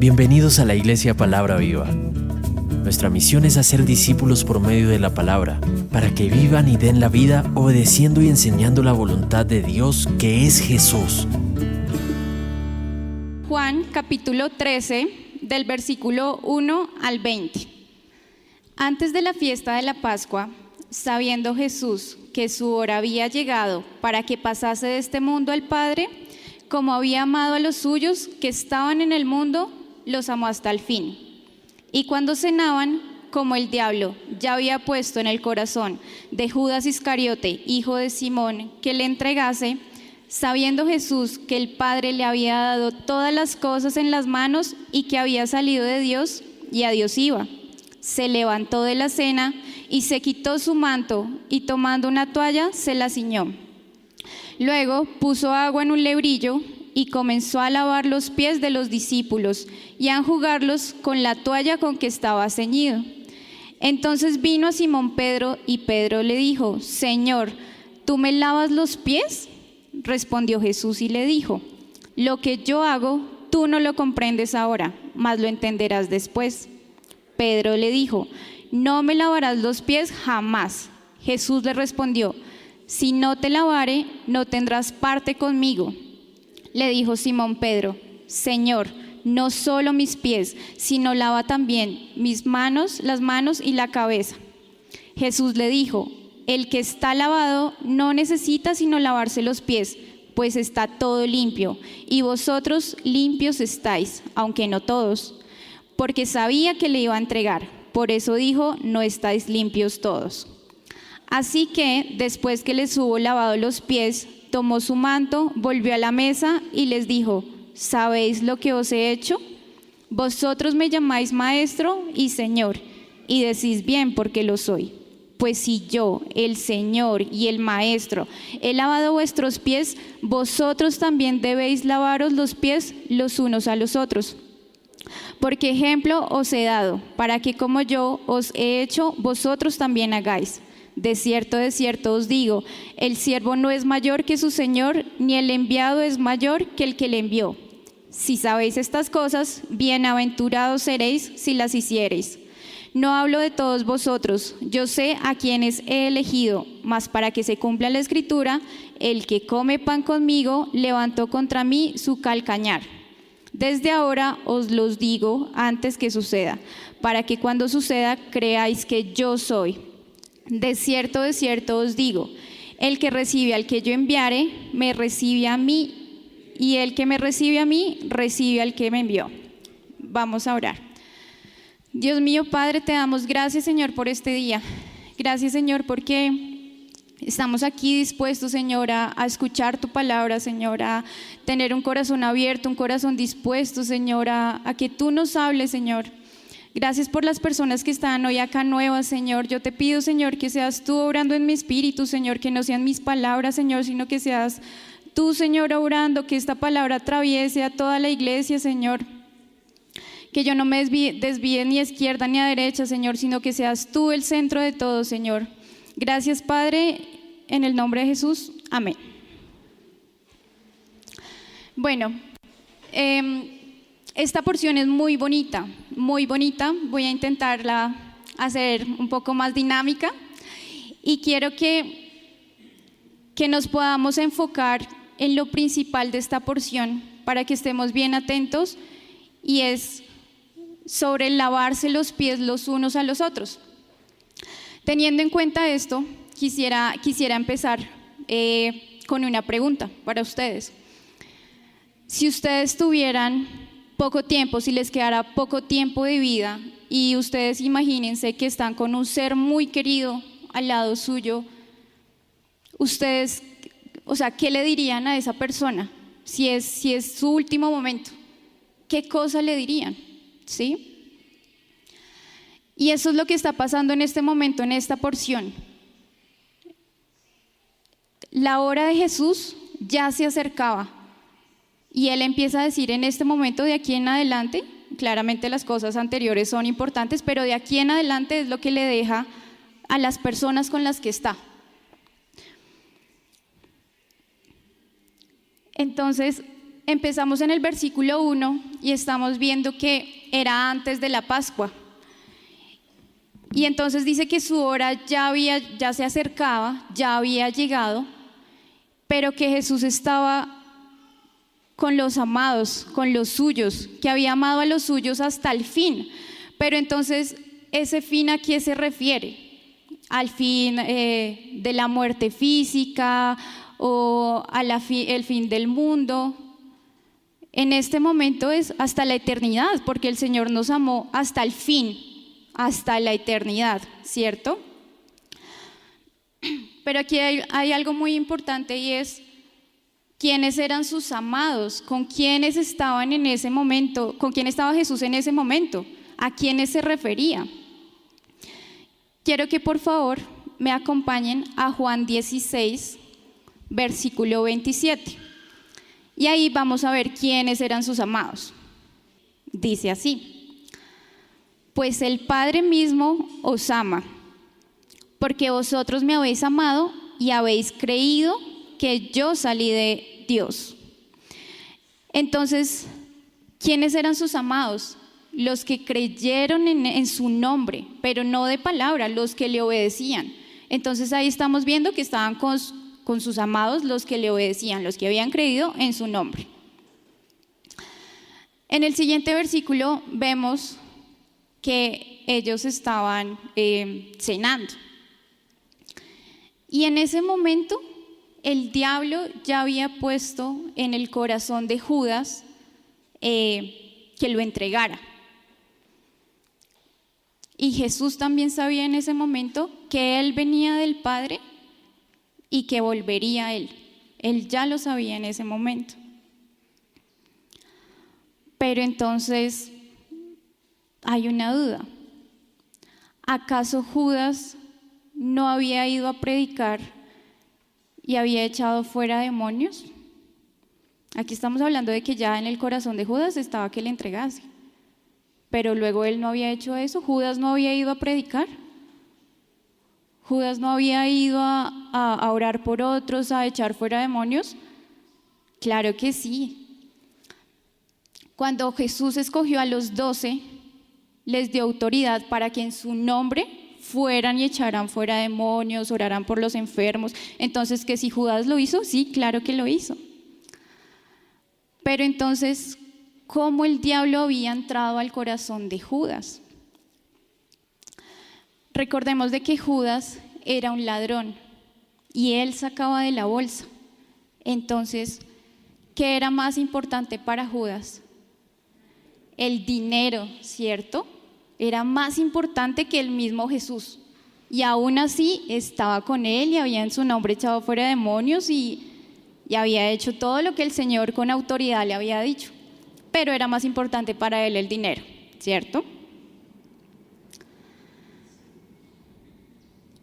Bienvenidos a la Iglesia Palabra Viva. Nuestra misión es hacer discípulos por medio de la palabra, para que vivan y den la vida obedeciendo y enseñando la voluntad de Dios, que es Jesús. Juan capítulo 13, del versículo 1 al 20. Antes de la fiesta de la Pascua, sabiendo Jesús que su hora había llegado para que pasase de este mundo al Padre, como había amado a los suyos que estaban en el mundo, los amó hasta el fin. Y cuando cenaban, como el diablo ya había puesto en el corazón de Judas Iscariote, hijo de Simón, que le entregase, sabiendo Jesús que el Padre le había dado todas las cosas en las manos y que había salido de Dios y a Dios iba, se levantó de la cena y se quitó su manto y tomando una toalla se la ciñó. Luego puso agua en un lebrillo y comenzó a lavar los pies de los discípulos y a enjugarlos con la toalla con que estaba ceñido. Entonces vino a Simón Pedro y Pedro le dijo: Señor, ¿tú me lavas los pies? Respondió Jesús y le dijo: Lo que yo hago, tú no lo comprendes ahora, mas lo entenderás después. Pedro le dijo: No me lavarás los pies jamás. Jesús le respondió: Si no te lavare, no tendrás parte conmigo. Le dijo Simón Pedro: Señor, no solo mis pies, sino lava también mis manos, las manos y la cabeza. Jesús le dijo: El que está lavado no necesita sino lavarse los pies, pues está todo limpio, y vosotros limpios estáis, aunque no todos. Porque sabía que le iba a entregar, por eso dijo: No estáis limpios todos. Así que, después que les hubo lavado los pies, tomó su manto, volvió a la mesa y les dijo: ¿Sabéis lo que os he hecho? Vosotros me llamáis maestro y señor, y decís bien porque lo soy. Pues si yo, el Señor y el Maestro, he lavado vuestros pies, vosotros también debéis lavaros los pies los unos a los otros. Porque ejemplo os he dado, para que como yo os he hecho, vosotros también hagáis. De cierto os digo, el siervo no es mayor que su Señor, ni el enviado es mayor que el que le envió. Si sabéis estas cosas, bienaventurados seréis si las hiciereis. No hablo de todos vosotros, yo sé a quienes he elegido, mas para que se cumpla la Escritura, el que come pan conmigo levantó contra mí su calcañar. Desde ahora os los digo antes que suceda, para que cuando suceda creáis que yo soy. De cierto os digo, el que recibe al que yo enviare, me recibe a mí, y el que me recibe a mí, recibe al que me envió. Vamos a orar. Dios mío, Padre, te damos gracias, Señor, por este día. Gracias, Señor, porque estamos aquí dispuestos, Señor, a escuchar tu palabra, Señor, a tener un corazón abierto, un corazón dispuesto, Señor, a que tú nos hables, Señor. Gracias por las personas que están hoy acá nuevas, Señor. Yo te pido, Señor, que seas tú obrando en mi espíritu, Señor, que no sean mis palabras, Señor, sino que seas tú, Señor, obrando, que esta palabra atraviese a toda la iglesia, Señor. Que yo no me desvíe ni a izquierda ni a derecha, Señor, sino que seas tú el centro de todo, Señor. Gracias, Padre, en el nombre de Jesús. Amén. Bueno, esta porción es muy bonita, muy bonita. Voy a intentarla hacer un poco más dinámica y quiero que nos podamos enfocar en lo principal de esta porción para que estemos bien atentos, y es sobre el lavarse los pies los unos a los otros. Teniendo en cuenta esto, quisiera empezar con una pregunta para ustedes. Si ustedes tuvieran poco tiempo, si les quedara poco tiempo de vida, y ustedes imagínense que están con un ser muy querido al lado suyo, ustedes, ¿qué le dirían a esa persona? Si es su último momento, ¿qué cosa le dirían? ¿Sí? Y eso es lo que está pasando en este momento, en esta porción. La hora de Jesús ya se acercaba y Él empieza a decir en este momento, de aquí en adelante, claramente las cosas anteriores son importantes, pero de aquí en adelante es lo que le deja a las personas con las que está. Entonces, empezamos en el versículo 1 y estamos viendo que era antes de la Pascua. Y entonces dice que su hora ya se acercaba, ya había llegado, pero que Jesús estaba con los amados, con los suyos, que había amado a los suyos hasta el fin. Pero entonces, ¿ese fin a qué se refiere? ¿Al fin de la muerte física o el fin del mundo? En este momento es hasta la eternidad, porque el Señor nos amó hasta el fin, hasta la eternidad, ¿cierto? Pero aquí hay algo muy importante y es quiénes eran sus amados, con quiénes estaban en ese momento, con quién estaba Jesús en ese momento, a quiénes se refería. Quiero que por favor me acompañen a Juan 16, versículo 27. Y ahí vamos a ver quiénes eran sus amados. Dice así: pues el Padre mismo os ama, porque vosotros me habéis amado y habéis creído que yo salí de Dios. Entonces, ¿quiénes eran sus amados? Los que creyeron en su nombre, pero no de palabra, los que le obedecían. Entonces ahí estamos viendo que estaban con sus amados, los que le obedecían, los que habían creído en su nombre. En el siguiente versículo vemos que ellos estaban cenando. Y en ese momento el diablo ya había puesto en el corazón de Judas que lo entregara. Y Jesús también sabía en ese momento que él venía del Padre y que volvería a él. Él ya lo sabía en ese momento. Pero entonces hay una duda. ¿Acaso Judas no había ido a predicar y había echado fuera demonios? Aquí estamos hablando de que ya en el corazón de Judas estaba que le entregase. Pero luego él no había hecho eso. Judas no había ido a predicar. Judas no había ido a orar por otros, a echar fuera demonios. Claro que sí. Cuando Jesús escogió a los 12, les dio autoridad para que en su nombre fueran y echaran fuera demonios, oraran por los enfermos. Entonces, ¿que si Judas lo hizo? Sí, claro que lo hizo. Pero entonces, ¿cómo el diablo había entrado al corazón de Judas? Recordemos de que Judas era un ladrón y él sacaba de la bolsa. Entonces, ¿qué era más importante para Judas? El dinero, ¿cierto? Era más importante que el mismo Jesús. Y aún así estaba con él y había en su nombre echado fuera demonios y había hecho todo lo que el Señor con autoridad le había dicho. Pero era más importante para él el dinero, ¿cierto?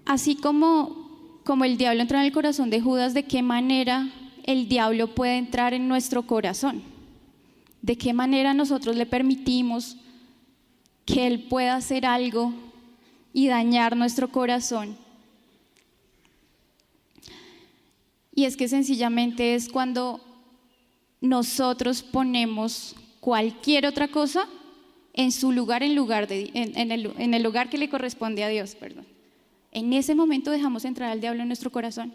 Así como el diablo entra en el corazón de Judas, ¿de qué manera el diablo puede entrar en nuestro corazón? ¿De qué manera nosotros le permitimos que él pueda hacer algo y dañar nuestro corazón? Y es que sencillamente es cuando nosotros ponemos cualquier otra cosa en su lugar, en el lugar que le corresponde a Dios, perdón. En ese momento dejamos entrar al diablo en nuestro corazón.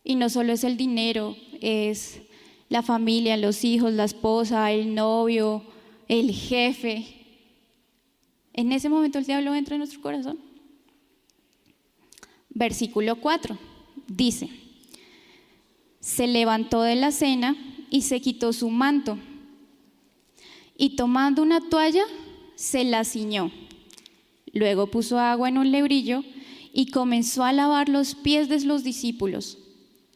Y no solo es el dinero, es la familia, los hijos, la esposa, el novio, el jefe. En ese momento el diablo entra en nuestro corazón. Versículo 4 dice: se levantó de la cena y se quitó su manto, y tomando una toalla se la ciñó. Luego puso agua en un lebrillo y comenzó a lavar los pies de los discípulos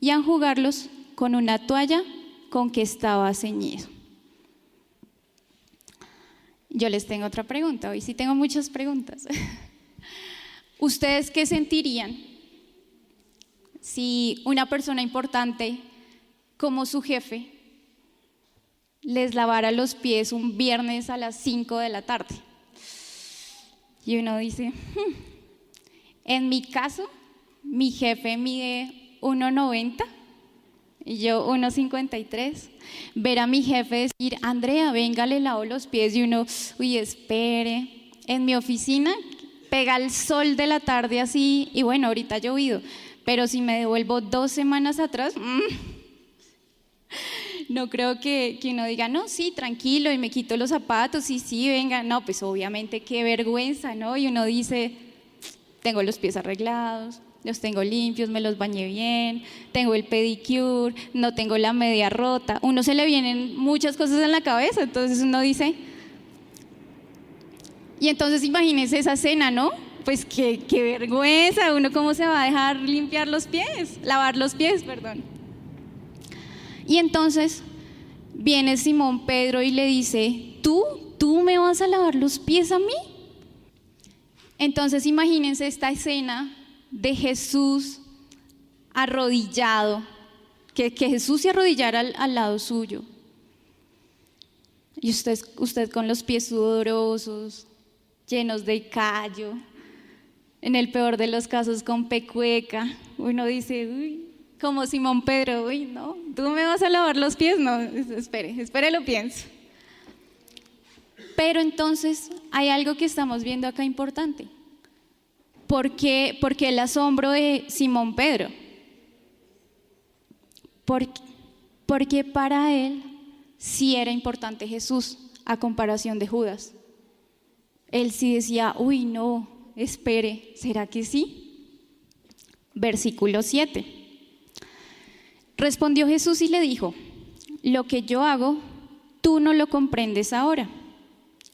y a enjugarlos con una toalla con que estaba ceñido. Yo les tengo otra pregunta, hoy sí tengo muchas preguntas. ¿Ustedes qué sentirían si una persona importante como su jefe les lavara los pies un viernes a las 5 de la tarde? Y uno dice, en mi caso, mi jefe mide 1,90, Y yo 1,53. Ver a mi jefe decir, Andrea, venga, le lavo los pies. Y uno, uy, espere. En mi oficina pega el sol de la tarde así. Y bueno, ahorita ha llovido. Pero si me devuelvo 2 semanas atrás, no creo que uno diga, no, sí, tranquilo, y me quito los zapatos, y sí, venga. No, pues obviamente qué vergüenza, ¿no? Y uno dice, tengo los pies arreglados, los tengo limpios, me los bañé bien, tengo el pedicure, no tengo la media rota. Uno se le vienen muchas cosas en la cabeza, entonces uno dice, y entonces imagínense esa escena, ¿no? Pues qué vergüenza, uno cómo se va a dejar lavar los pies, perdón. Y entonces viene Simón Pedro y le dice, ¿tú me vas a lavar los pies a mí? Entonces imagínense esta escena de Jesús arrodillado, que Jesús se arrodillara al lado suyo. Y usted con los pies sudorosos, llenos de callo, en el peor de los casos con pecueca. Uno dice, uy, como Simón Pedro, uy, no, ¿tú me vas a lavar los pies? No, espere, lo pienso. Pero entonces hay algo que estamos viendo acá importante. ¿Por qué el asombro de Simón Pedro? Porque para él sí era importante Jesús a comparación de Judas. Él sí decía, uy, no, espere, ¿será que sí? Versículo 7. Respondió Jesús y le dijo, lo que yo hago, tú no lo comprendes ahora,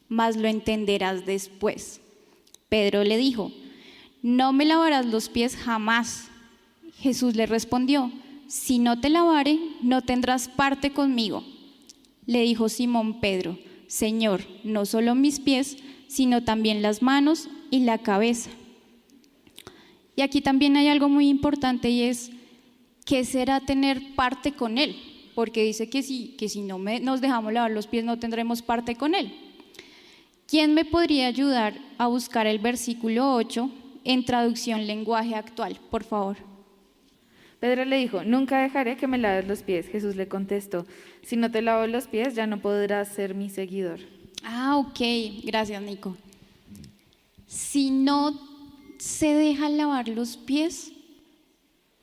mas lo entenderás después. Pedro le dijo, no me lavarás los pies jamás. Jesús le respondió, si no te lavare, no tendrás parte conmigo. Le dijo Simón Pedro, Señor, no solo mis pies, sino también las manos y la cabeza. Y aquí también hay algo muy importante y es, ¿qué será tener parte con Él? Porque dice que si no nos dejamos lavar los pies no tendremos parte con Él. ¿Quién me podría ayudar a buscar el versículo 8 en traducción lenguaje actual, por favor? Pedro le dijo, nunca dejaré que me laves los pies. Jesús le contestó, si no te lavo los pies ya no podrás ser mi seguidor. Ok, gracias Nico. Si no se deja lavar los pies,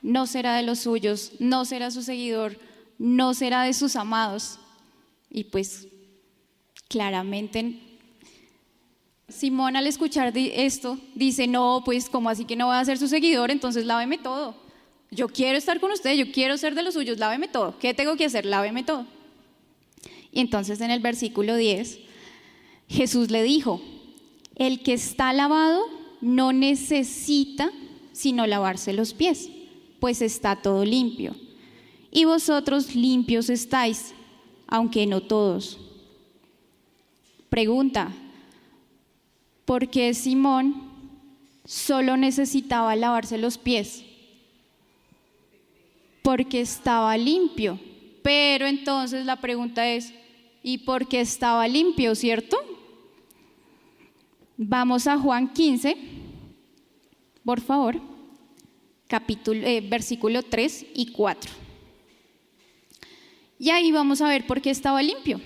no será de los suyos, no será su seguidor, no será de sus amados. Y pues claramente Simón al escuchar esto dice, no, pues como así que no voy a ser su seguidor, entonces láveme todo. Yo quiero estar con usted, yo quiero ser de los suyos, láveme todo. ¿Qué tengo que hacer? Láveme todo. Y entonces en el versículo 10, Jesús le dijo, el que está lavado no necesita sino lavarse los pies, pues está todo limpio. Y vosotros limpios estáis, aunque no todos. Pregunta, ¿por qué Simón solo necesitaba lavarse los pies? Porque estaba limpio. Pero entonces la pregunta es, ¿y por qué estaba limpio, cierto? Vamos a Juan 15, por favor, versículo 3 y 4. Y ahí vamos a ver por qué estaba limpio.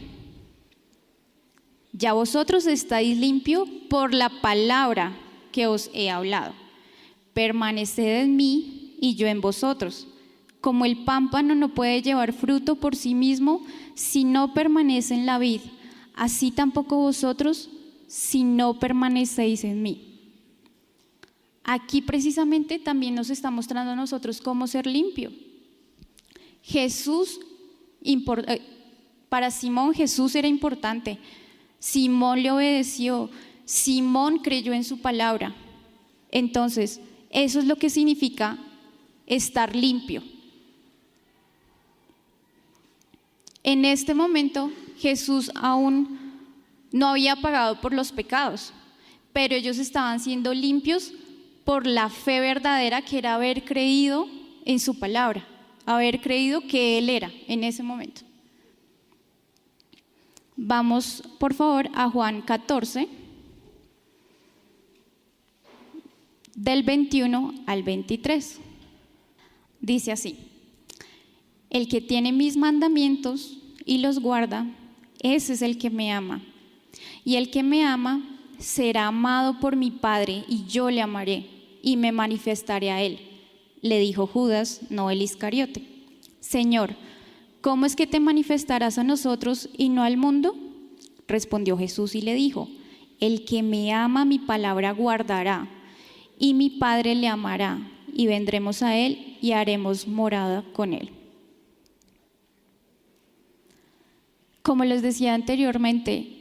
Ya vosotros estáis limpios por la palabra que os he hablado. Permaneced en mí y yo en vosotros. Como el pámpano no puede llevar fruto por sí mismo si no permanece en la vid, así tampoco vosotros si no permanecéis en mí. Aquí precisamente también nos está mostrando a nosotros cómo ser limpio. Para Simón Jesús era importante. Simón le obedeció, Simón creyó en su palabra. Entonces, eso es lo que significa estar limpio. En este momento, Jesús aún no había pagado por los pecados, pero ellos estaban siendo limpios por la fe verdadera que era haber creído en su palabra, haber creído que Él era en ese momento. Vamos, por favor, a Juan 14, del 21 al 23. Dice así: El que tiene mis mandamientos y los guarda, ese es el que me ama. Y el que me ama será amado por mi Padre, y yo le amaré y me manifestaré a él. Le dijo Judas, no el Iscariote: Señor, ¿cómo es que te manifestarás a nosotros y no al mundo? Respondió Jesús y le dijo: el que me ama mi palabra guardará, y mi Padre le amará, y vendremos a él y haremos morada con él. Como les decía anteriormente,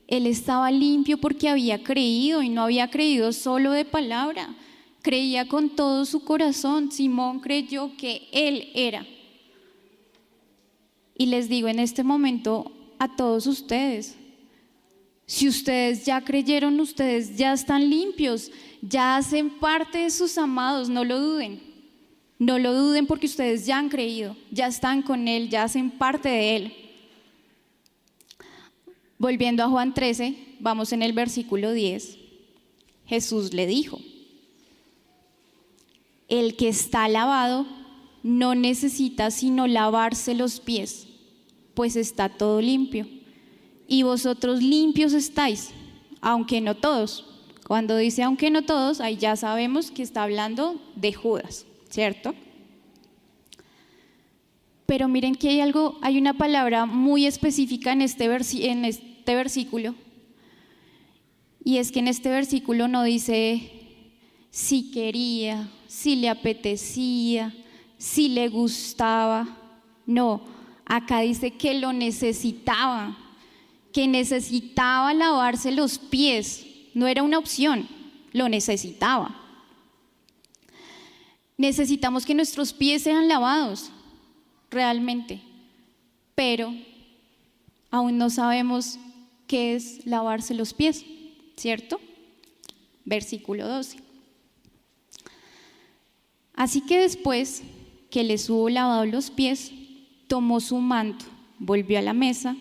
él estaba limpio porque había creído, y no había creído solo de palabra, creía con todo su corazón. Simón creyó que él era. Y les digo en este momento a todos ustedes, si ustedes ya creyeron, ustedes ya están limpios, ya hacen parte de sus amados, no lo duden. No lo duden porque ustedes ya han creído, ya están con él, ya hacen parte de él. Volviendo a Juan 13, vamos en el versículo 10. Jesús le dijo: el que está lavado no necesita sino lavarse los pies, pues está todo limpio. Y vosotros limpios estáis, aunque no todos. Cuando dice aunque no todos, ahí ya sabemos que está hablando de Judas, ¿cierto? Pero miren que hay una palabra muy específica en este versículo, y es que en este versículo no dice si quería, si le apetecía, si le gustaba. No, acá dice que lo necesitaba, que necesitaba lavarse los pies. No era una opción, lo necesitaba. Necesitamos que nuestros pies sean lavados, realmente, pero aún no sabemos qué es lavarse los pies, ¿cierto? Versículo 12. Así que después que les hubo lavado los pies, tomó su manto, volvió a la mesa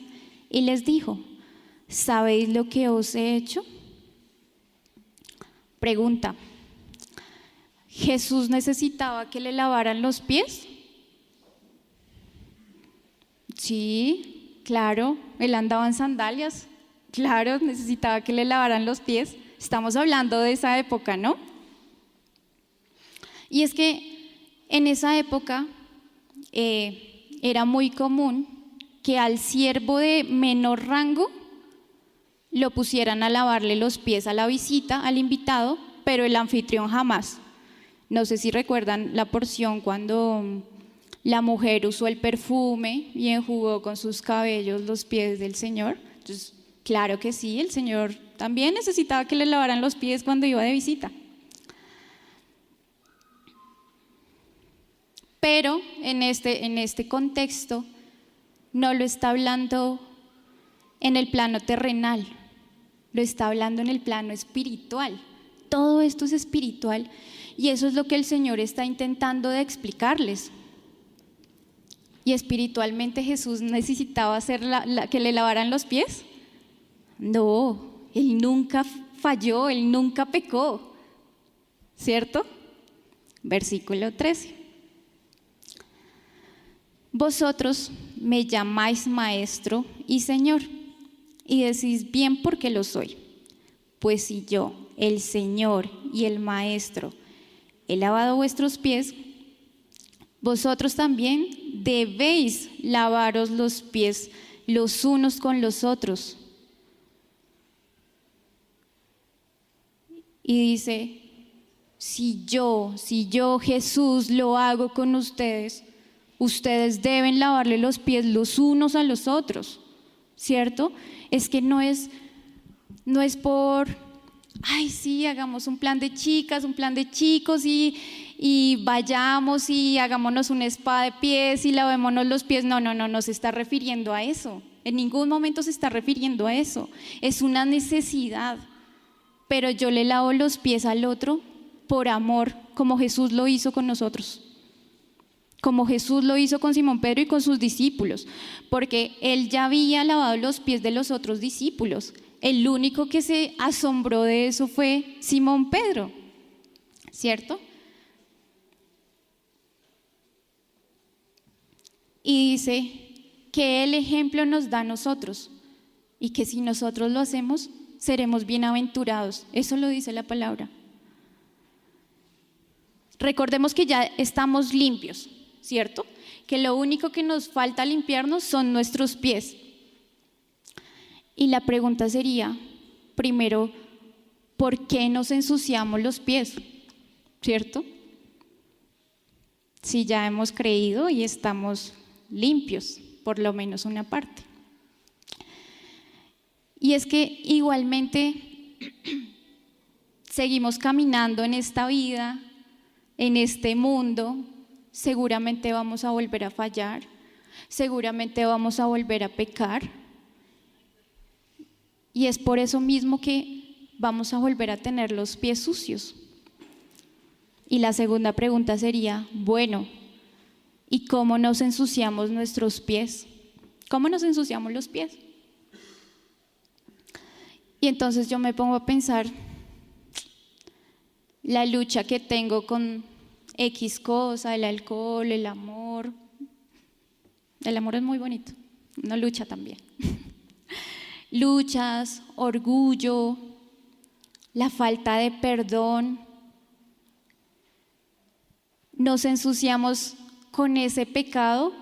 y les dijo: ¿sabéis lo que os he hecho? Pregunta: ¿Jesús necesitaba que le lavaran los pies? Sí, claro, él andaba en sandalias, claro, necesitaba que le lavaran los pies. Estamos hablando de esa época, ¿no? Y es que en esa época era muy común que al siervo de menor rango lo pusieran a lavarle los pies a la visita, al invitado, pero el anfitrión jamás. No sé si recuerdan la porción cuando la mujer usó el perfume y enjugó con sus cabellos los pies del Señor. Entonces, claro que sí, el Señor también necesitaba que le lavaran los pies cuando iba de visita. Pero en este contexto no lo está hablando en el plano terrenal, lo está hablando en el plano espiritual. Todo esto es espiritual, y eso es lo que el Señor está intentando de explicarles. ¿Y espiritualmente Jesús necesitaba hacer que le lavaran los pies? No, Él nunca falló, Él nunca pecó, ¿cierto? Versículo 13. Vosotros me llamáis maestro y Señor, y decís bien porque lo soy. Pues si yo, el Señor y el Maestro, he lavado vuestros pies, vosotros también debéis lavaros los pies los unos con los otros. Y dice, si yo Jesús lo hago con ustedes, ustedes deben lavarle los pies los unos a los otros, ¿cierto? Es que no es por, ay sí, hagamos un plan de chicas, un plan de chicos y vayamos y hagámonos un spa de pies y lavémonos los pies. No se está refiriendo a eso. En ningún momento se está refiriendo a eso. Es una necesidad. Pero yo le lavo los pies al otro por amor, como Jesús lo hizo con nosotros. Como Jesús lo hizo con Simón Pedro y con sus discípulos, porque él ya había lavado los pies de los otros discípulos. El único que se asombró de eso fue Simón Pedro, ¿cierto? y dice que el ejemplo nos da a nosotros y que si nosotros lo hacemos, seremos bienaventurados. Eso lo dice la palabra. Recordemos que ya estamos limpios, ¿cierto? Que lo único que nos falta limpiarnos son nuestros pies. Y la pregunta sería, primero, ¿por qué nos ensuciamos los pies? ¿Cierto? Si ya hemos creído y estamos limpios, por lo menos una parte. Y es que igualmente seguimos caminando en esta vida, en este mundo, seguramente vamos a volver a fallar, seguramente vamos a volver a pecar. Y es por eso mismo que vamos a volver a tener los pies sucios. Y la segunda pregunta sería, bueno, ¿y cómo nos ensuciamos nuestros pies? ¿Cómo nos ensuciamos los pies? Y entonces yo me pongo a pensar la lucha que tengo con X cosa, el alcohol, el amor. El amor es muy bonito, una lucha también. Luchas, orgullo, la falta de perdón. Nos ensuciamos con ese pecado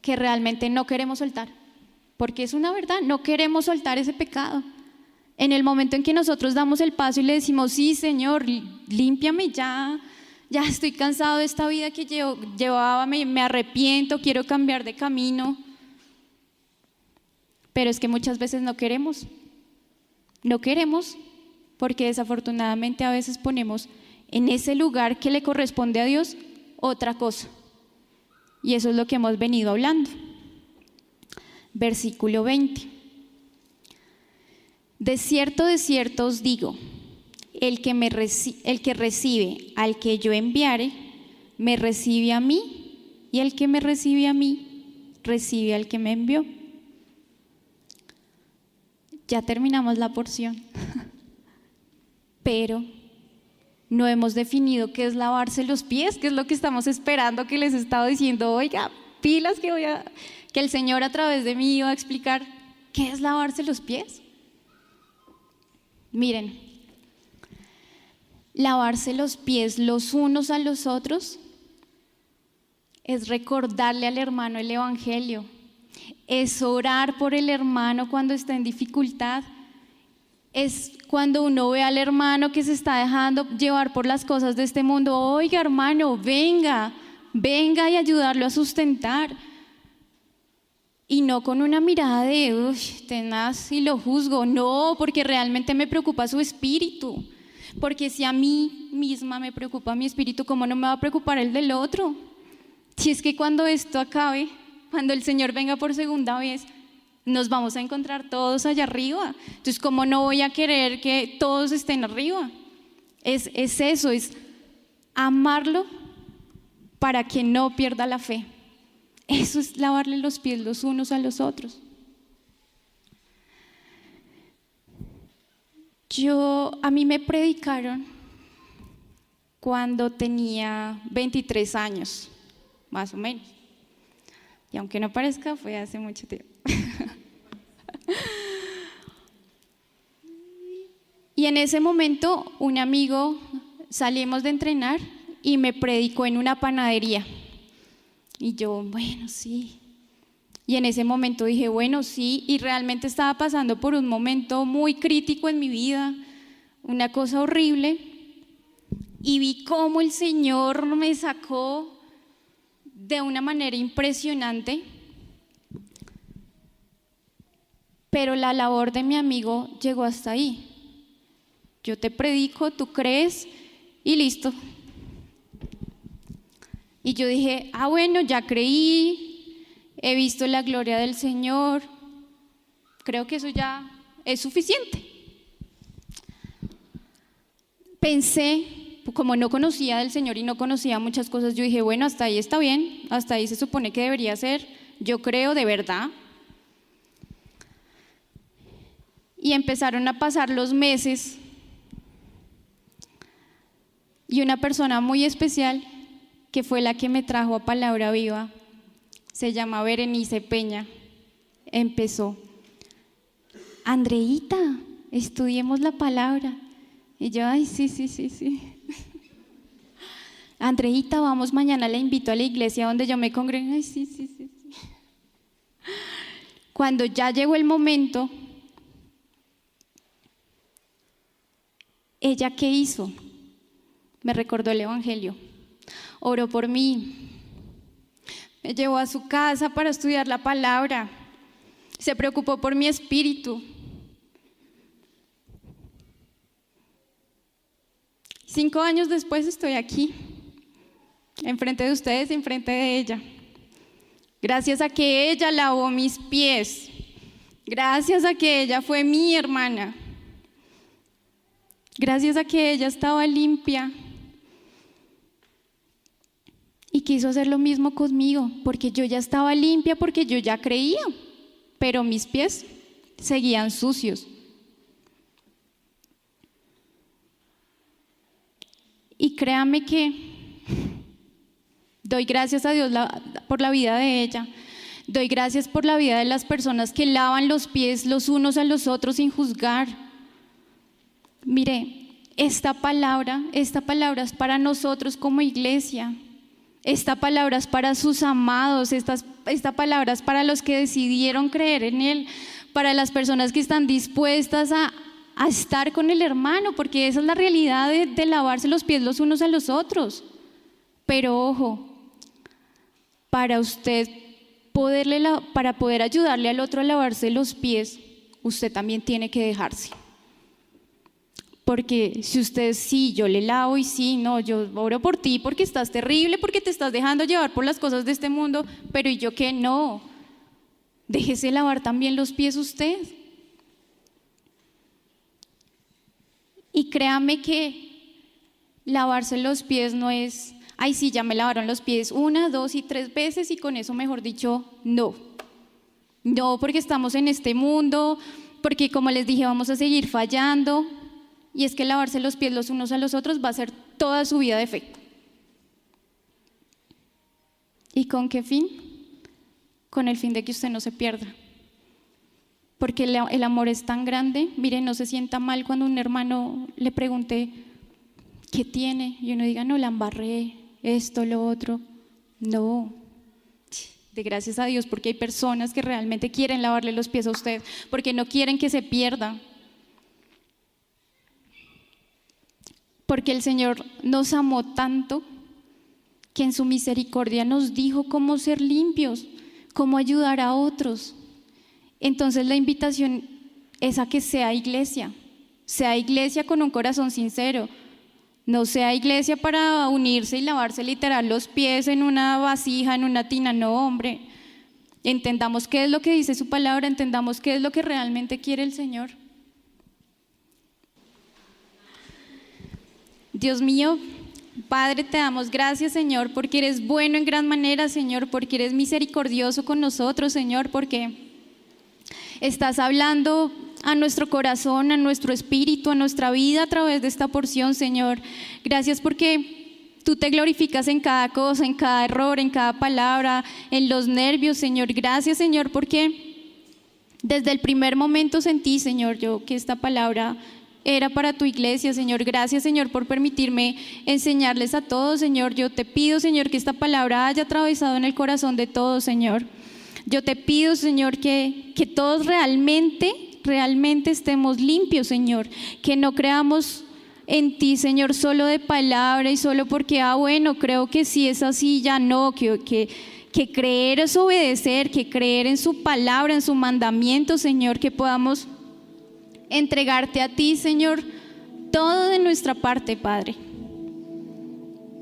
que realmente no queremos soltar, porque es una verdad, no queremos soltar ese pecado. En el momento en que nosotros damos el paso y le decimos, sí, Señor, límpiame ya estoy cansado de esta vida que llevaba, me arrepiento, quiero cambiar de camino. Pero es que muchas veces no queremos porque desafortunadamente a veces ponemos en ese lugar que le corresponde a Dios otra cosa. Y eso es lo que hemos venido hablando. Versículo 20. De cierto os digo, el que recibe al que yo enviare, me recibe a mí, y el que me recibe a mí, recibe al que me envió. Ya terminamos la porción, pero no hemos definido qué es lavarse los pies, que es lo que estamos esperando, que les he estado diciendo, oiga, pilas que el Señor a través de mí iba a explicar qué es lavarse los pies. Miren, lavarse los pies los unos a los otros es recordarle al hermano el evangelio, es orar por el hermano cuando está en dificultad, es cuando uno ve al hermano que se está dejando llevar por las cosas de este mundo, oiga hermano, venga y ayudarlo a sustentar. Y no con una mirada de, uy, tenaz y lo juzgo. No, porque realmente me preocupa su espíritu. Porque si a mí misma me preocupa mi espíritu, ¿cómo no me va a preocupar el del otro? Si es que cuando esto acabe, cuando el Señor venga por segunda vez, nos vamos a encontrar todos allá arriba. Entonces, ¿cómo no voy a querer que todos estén arriba? Es eso, es amarlo para que no pierda la fe. Eso es lavarle los pies los unos a los otros. A mí me predicaron cuando tenía 23 años, más o menos. Y aunque no parezca, fue hace mucho tiempo. Y en ese momento, un amigo, salimos de entrenar y me predicó en una panadería. Y yo, bueno, sí. Y en ese momento dije, bueno, sí. Y realmente estaba pasando por un momento muy crítico en mi vida, una cosa horrible. Y vi cómo el Señor me sacó de una manera impresionante. Pero la labor de mi amigo llegó hasta ahí. Yo te predico, tú crees y listo. Y yo dije, bueno, ya creí, he visto la gloria del Señor, creo que eso ya es suficiente. Pensé, como no conocía del Señor y no conocía muchas cosas, yo dije, bueno, hasta ahí está bien, hasta ahí se supone que debería ser, yo creo de verdad. Y empezaron a pasar los meses y una persona muy especial, que fue la que me trajo a Palabra Viva, se llama Berenice Peña, empezó: Andreita, estudiemos la palabra. Y yo, ay, sí. Andreita, vamos, mañana la invito a la iglesia donde yo me congrego. Ay, sí. Cuando ya llegó el momento, ¿ella qué hizo? Me recordó el Evangelio. Oró por mí, me llevó a su casa para estudiar la palabra, se preocupó por mi espíritu. 5 años después estoy aquí, enfrente de ustedes, enfrente de ella. Gracias a que ella lavó mis pies, gracias a que ella fue mi hermana, gracias a que ella estaba limpia y quiso hacer lo mismo conmigo, porque yo ya estaba limpia, porque yo ya creía, pero mis pies seguían sucios. Y créame que doy gracias a Dios por la vida de ella. Doy gracias por la vida de las personas que lavan los pies los unos a los otros sin juzgar. Mire, esta palabra es para nosotros como iglesia. Esta palabra es para sus amados. Esta palabra es para los que decidieron creer en Él, para las personas que están dispuestas a estar con el hermano, porque esa es la realidad de lavarse los pies los unos a los otros. Pero ojo, para usted para poder ayudarle al otro a lavarse los pies, usted también tiene que dejarse. Porque si usted sí, yo le lavo y sí, no, yo oro por ti porque estás terrible, porque te estás dejando llevar por las cosas de este mundo, pero ¿y yo qué? No, déjese lavar también los pies usted. Y créame que lavarse los pies no es, ay sí, ya me lavaron los pies 1, 2 y 3 veces y con eso, mejor dicho, no. No, porque estamos en este mundo, porque como les dije, vamos a seguir fallando. Y es que lavarse los pies los unos a los otros va a ser toda su vida de fe. ¿Y con qué fin? Con el fin de que usted no se pierda. Porque el amor es tan grande. Mire, no se sienta mal cuando un hermano le pregunte ¿qué tiene? Y uno diga, no, la embarré, esto, lo otro. No, de gracias a Dios, porque hay personas que realmente quieren lavarle los pies a usted, porque no quieren que se pierda. Porque el Señor nos amó tanto que en su misericordia nos dijo cómo ser limpios, cómo ayudar a otros. Entonces la invitación es a que sea iglesia con un corazón sincero. No sea iglesia para unirse y lavarse literal los pies en una vasija, en una tina. No, hombre. Entendamos qué es lo que dice su palabra, entendamos qué es lo que realmente quiere el Señor. Dios mío, Padre, te damos gracias, Señor, porque eres bueno en gran manera, Señor, porque eres misericordioso con nosotros, Señor, porque estás hablando a nuestro corazón, a nuestro espíritu, a nuestra vida a través de esta porción, Señor. Gracias porque tú te glorificas en cada cosa, en cada error, en cada palabra, en los nervios, Señor. Gracias, Señor, porque desde el primer momento sentí, Señor, yo que esta palabra era para tu iglesia, Señor. Gracias, Señor, por permitirme enseñarles a todos, Señor. Yo te pido, Señor, que esta palabra haya atravesado en el corazón de todos, Señor. Yo te pido, Señor, que todos realmente estemos limpios, Señor. Que no creamos en ti, Señor, solo de palabra y solo porque, bueno, creo que sí es así, ya no. Que creer es obedecer, que creer en su palabra, en su mandamiento, Señor. Que podamos entregarte a ti, Señor, todo de nuestra parte, Padre.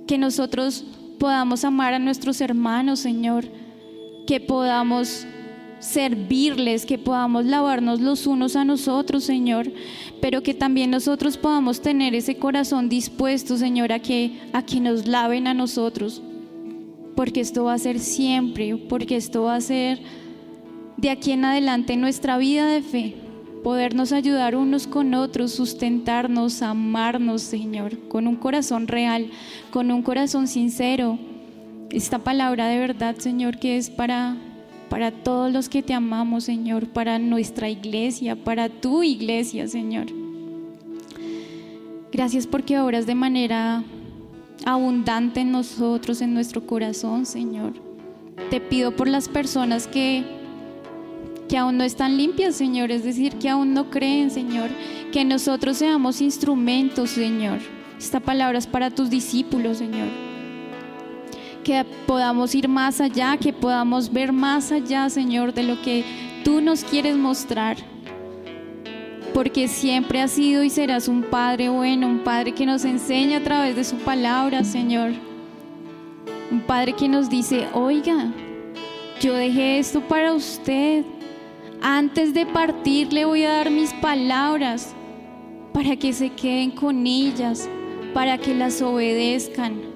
Que nosotros podamos amar a nuestros hermanos, Señor. Que podamos servirles, que podamos lavarnos los unos a nosotros, Señor, pero que también nosotros podamos tener ese corazón dispuesto, Señor, a que nos laven a nosotros, porque esto va a ser siempre, porque esto va a ser de aquí en adelante nuestra vida de fe, podernos ayudar unos con otros, sustentarnos, amarnos, Señor, con un corazón real, con un corazón sincero. esta palabra de verdad, Señor, que es para todos los que te amamos, Señor, para nuestra iglesia, para tu iglesia, Señor. Gracias porque obras de manera abundante en nosotros, en nuestro corazón, Señor. Te pido por las personas que aún no están limpias, Señor, es decir, que aún no creen, Señor, que nosotros seamos instrumentos, Señor. Esta palabra es para tus discípulos, Señor. Que podamos ir más allá, que podamos ver más allá, Señor, de lo que tú nos quieres mostrar. Porque siempre has sido y serás un Padre bueno, un Padre que nos enseña a través de su palabra, Señor. Un Padre que nos dice: oiga, yo dejé esto para usted. Antes de partir le voy a dar mis palabras para que se queden con ellas, para que las obedezcan.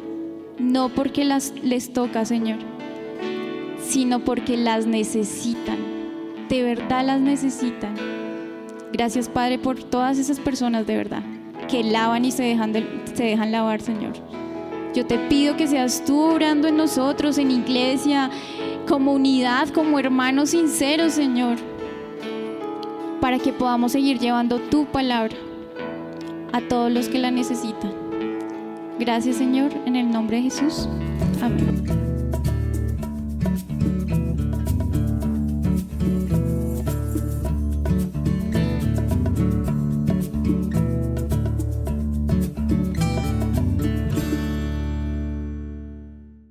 No porque les toca, Señor, sino porque las necesitan. De verdad las necesitan. Gracias, Padre, por todas esas personas de verdad que lavan y se dejan lavar, Señor. Yo te pido que seas tú obrando en nosotros, en iglesia, como unidad, como hermanos sinceros, Señor, para que podamos seguir llevando tu palabra a todos los que la necesitan. Gracias, Señor, en el nombre de Jesús. Amén.